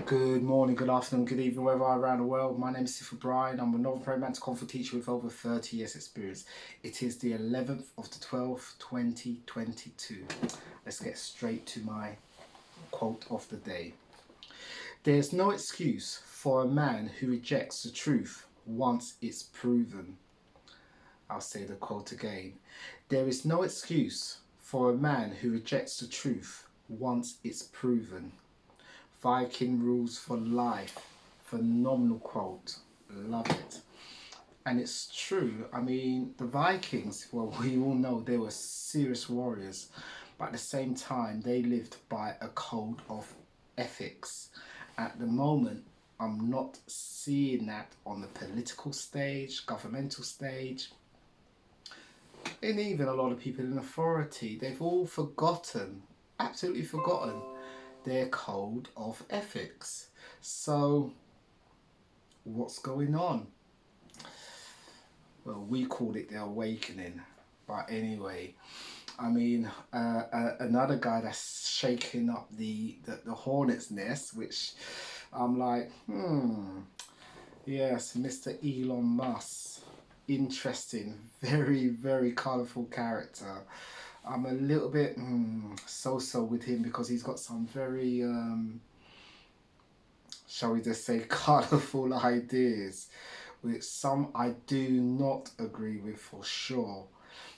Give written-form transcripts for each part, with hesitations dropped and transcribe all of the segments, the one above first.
Good morning, good afternoon, good evening, wherever I around the world. My name is Sifu Bryan. I'm a Northern Prairie Mantis Conflict teacher with over 30 years experience. It is the 11th of the 12th, 2022. Let's get straight to my quote of the day. There's no excuse for a man who rejects the truth once it's proven. I'll say the quote again. There is no excuse for a man who rejects the truth once it's proven. Viking rules for life. Phenomenal quote. Love it. And it's true. I mean, the Vikings, well, we all know they were serious warriors, but at the same time, they lived by a code of ethics. At the moment, I'm not seeing that on the political stage, governmental stage, and even a lot of people in authority. They've all forgotten, absolutely forgotten, their code of ethics. So what's going on? Well, we called it the awakening, but anyway, I mean, another guy that's shaking up the hornet's nest, which I'm like, yes, Mr. Elon Musk. Interesting, very colourful character. I'm a little bit so-so with him because he's got some very, shall we just say, colourful ideas, which some I do not agree with for sure.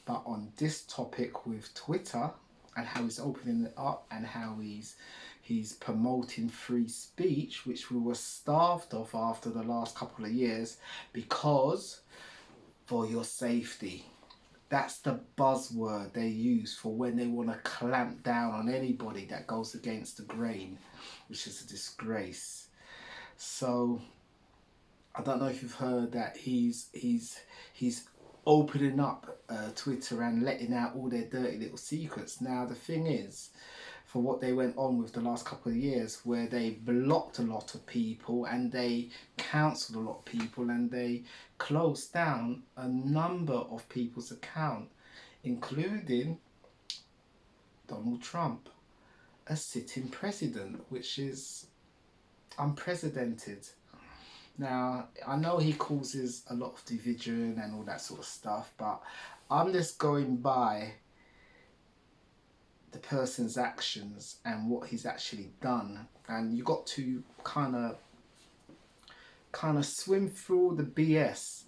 But on this topic with Twitter and how he's opening it up and how he's promoting free speech, which we were starved of after the last couple of years, because for your safety. That's the buzzword they use for when they want to clamp down on anybody that goes against the grain, which is a disgrace. So I don't know if you've heard that he's opening up Twitter and letting out all their dirty little secrets. Now the thing is, for what they went on with the last couple of years, where they blocked a lot of people and they cancelled a lot of people and they closed down a number of people's account, including Donald Trump, a sitting president, which is unprecedented. Now, I know he causes a lot of division and all that sort of stuff, but I'm just going by the person's actions and what he's actually done. And you got to kind of swim through the BS,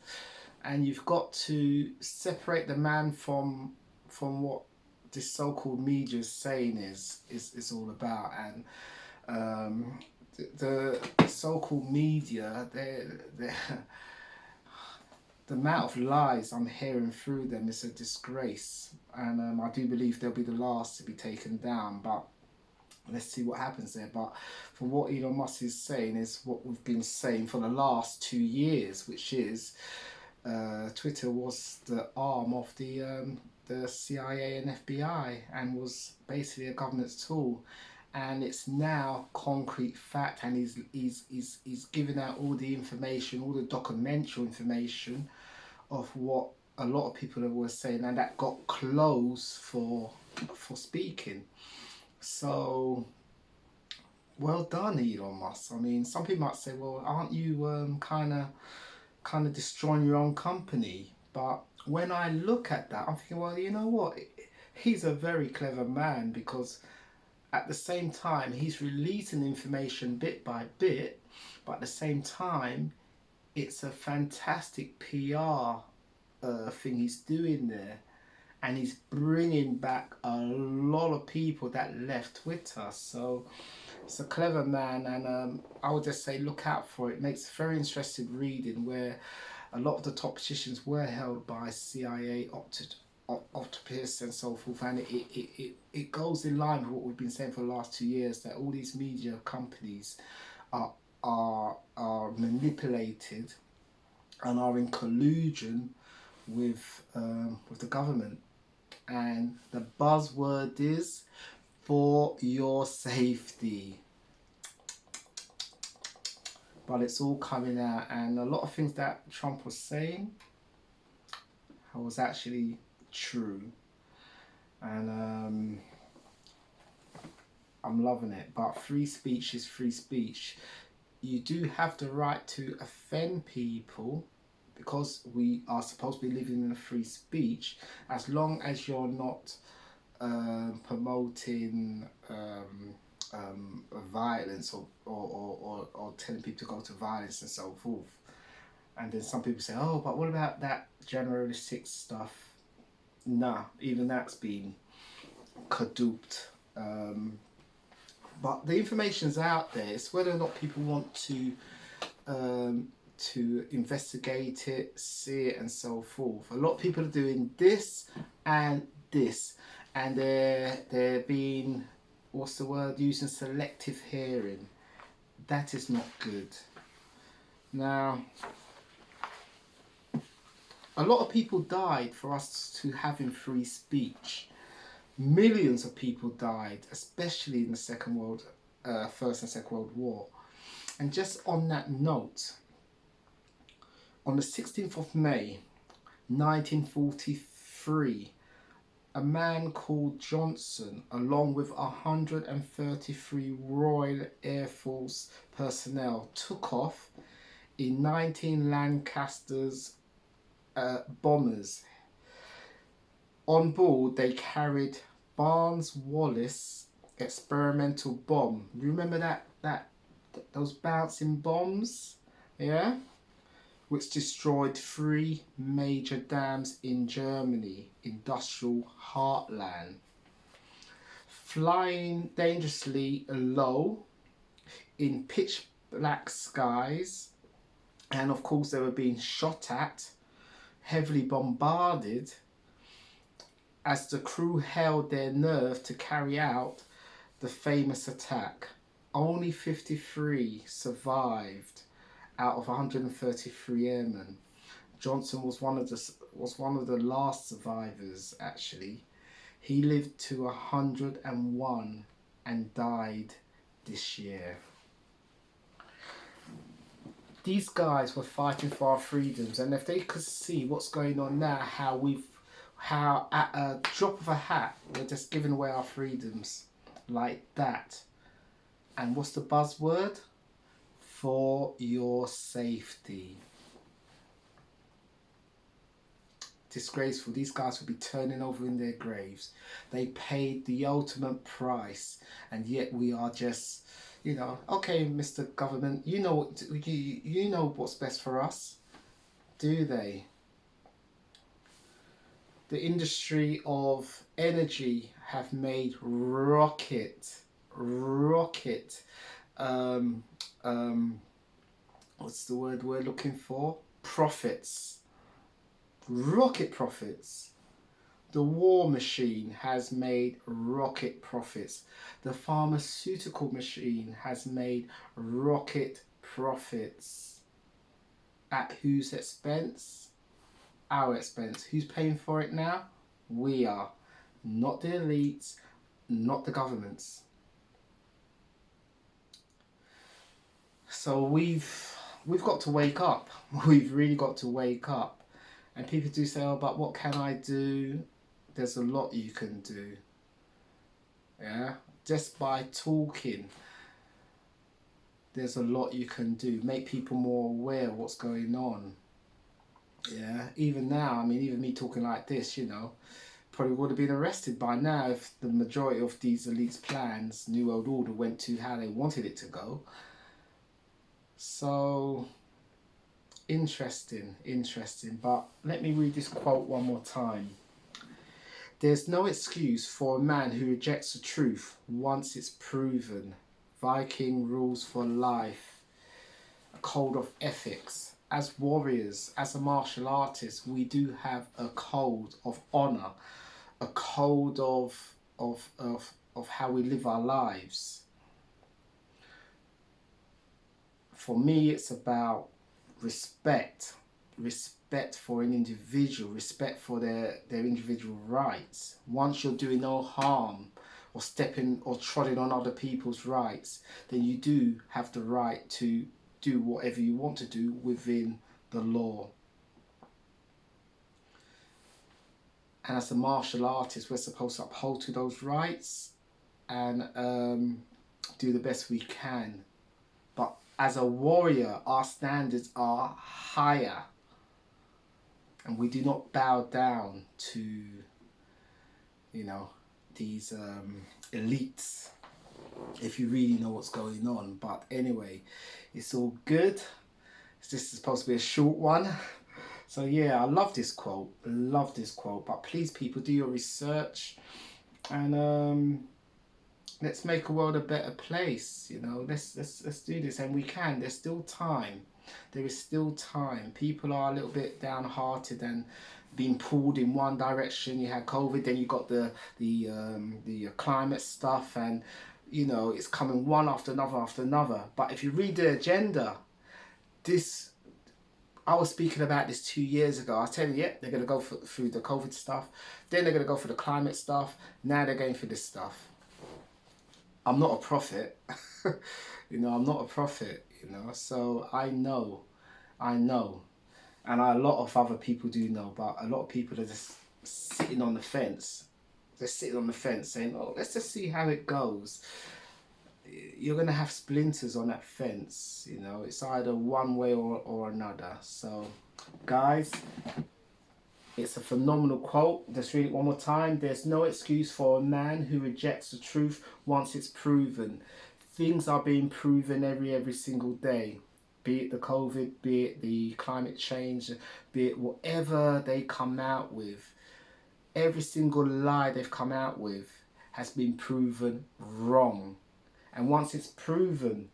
and you've got to separate the man from what this so-called media is saying is all about. And the so-called media, they're the amount of lies I'm hearing through them is a disgrace, and I do believe they'll be the last to be taken down. But let's see what happens there. But for what Elon Musk is saying is what we've been saying for the last 2 years, which is Twitter was the arm of the CIA and FBI and was basically a government's tool. And it's now concrete fact, and he's giving out all the information, all the documentary information of what a lot of people were saying, and that got closed for speaking. So well done, Elon Musk. I mean, some people might say, well, aren't you kind of destroying your own company? But when I look at that, I'm thinking, well, you know what? He's a very clever man, because at the same time he's releasing information bit by bit, but at the same time it's a fantastic PR thing he's doing there, and he's bringing back a lot of people that left Twitter. So it's a clever man, and I would just say look out for it. It makes very interesting reading, where a lot of the top positions were held by CIA octopus and so forth, and it goes in line with what we've been saying for the last 2 years, that all these media companies are manipulated and are in collusion with the government, and the buzzword is for your safety. But it's all coming out, and a lot of things that Trump was saying was actually true. And I'm loving it. But free speech is free speech. You do have the right to offend people because we are supposed to be living in a free speech, as long as you're not promoting violence or telling people to go to violence and so forth. And then some people say, oh, but what about that generalistic stuff? Nah, even that's been caduced. But the information's out there. It's whether or not people want to investigate it, see it, and so forth. A lot of people are doing this and this, and they're being, what's the word, using selective hearing. That is not good. Now, a lot of people died for us to having free speech. Millions of people died, especially in the First and Second World War. And just on that note, on the 16th of May, 1943, a man called Johnson, along with 133 Royal Air Force personnel, took off in 19 Lancaster's bombers. On board, they carried Barnes-Wallis experimental bomb. You remember those bouncing bombs? Yeah? Which destroyed 3 major dams in Germany, industrial heartland. Flying dangerously low in pitch black skies, and of course they were being shot at, heavily bombarded, as the crew held their nerve to carry out the famous attack. Only 53 survived out of 133 airmen. Johnson was one of the last survivors, actually. He lived to 101 and died this year. These guys were fighting for our freedoms, and if they could see what's going on now, how at a drop of a hat we're just giving away our freedoms like that. And what's the buzzword? For your safety. Disgraceful. These guys will be turning over in their graves. They paid the ultimate price, and yet we are just, okay, Mr. Government, you know what's best for us. Do they? The industry of energy have made rocket what's the word we're looking for? Profits. Rocket profits. The war machine has made rocket profits. The pharmaceutical machine has made rocket profits. At whose expense? Our expense. Who's paying for it now? We are. Not the elites, not the governments. So we've got to wake up. We've really got to wake up. And people do say, oh, but what can I do? There's a lot you can do. Yeah? Just by talking, there's a lot you can do. Make people more aware of what's going on. Yeah? Even now, even me talking like this, probably would have been arrested by now if the majority of these elites' plans, New World Order, went to how they wanted it to go. So, interesting. But let me read this quote one more time. There's no excuse for a man who rejects the truth once it's proven. Viking rules for life. A code of ethics. As warriors, as a martial artist, we do have a code of honor, a code of how we live our lives. For me, it's about respect for an individual, respect for their individual rights. Once you're doing no harm or stepping or treading on other people's rights, then you do have the right to do whatever you want to do within the law. And as a martial artist, we're supposed to uphold to those rights and do the best we can. But as a warrior, our standards are higher, and we do not bow down to, you know, these elites, if you really know what's going on. But anyway, it's all good. This is supposed to be a short one. So yeah, I love this quote. Love this quote. But please, people, do your research, and let's make a world a better place. You know, let's do this, and we can. There's still time. There is still time. People are a little bit downhearted and being pulled in one direction. You had COVID, then you got the climate stuff, and you know it's coming one after another after another. But if you read the agenda, this, I was speaking about this 2 years ago. I was telling you, yeah, they're going to go through the COVID stuff, then they're going to go for the climate stuff, now they're going for this stuff. I'm not a prophet, you know, I'm not a prophet, you know, so I know, and a lot of other people do know, but a lot of people are just sitting on the fence. They're sitting on the fence saying, oh, let's just see how it goes. You're going to have splinters on that fence, you know, it's either one way or another. So, guys, it's a phenomenal quote. Just read it one more time. There's no excuse for a man who rejects the truth once it's proven. Things are being proven every single day. Be it the COVID, be it the climate change, be it whatever they come out with. Every single lie they've come out with has been proven wrong. And once it's proven,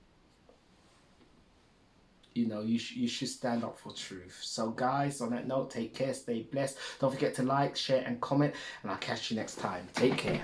you know, you should stand up for truth. So guys, on that note, take care, stay blessed. Don't forget to like, share and comment, and I'll catch you next time. Take care.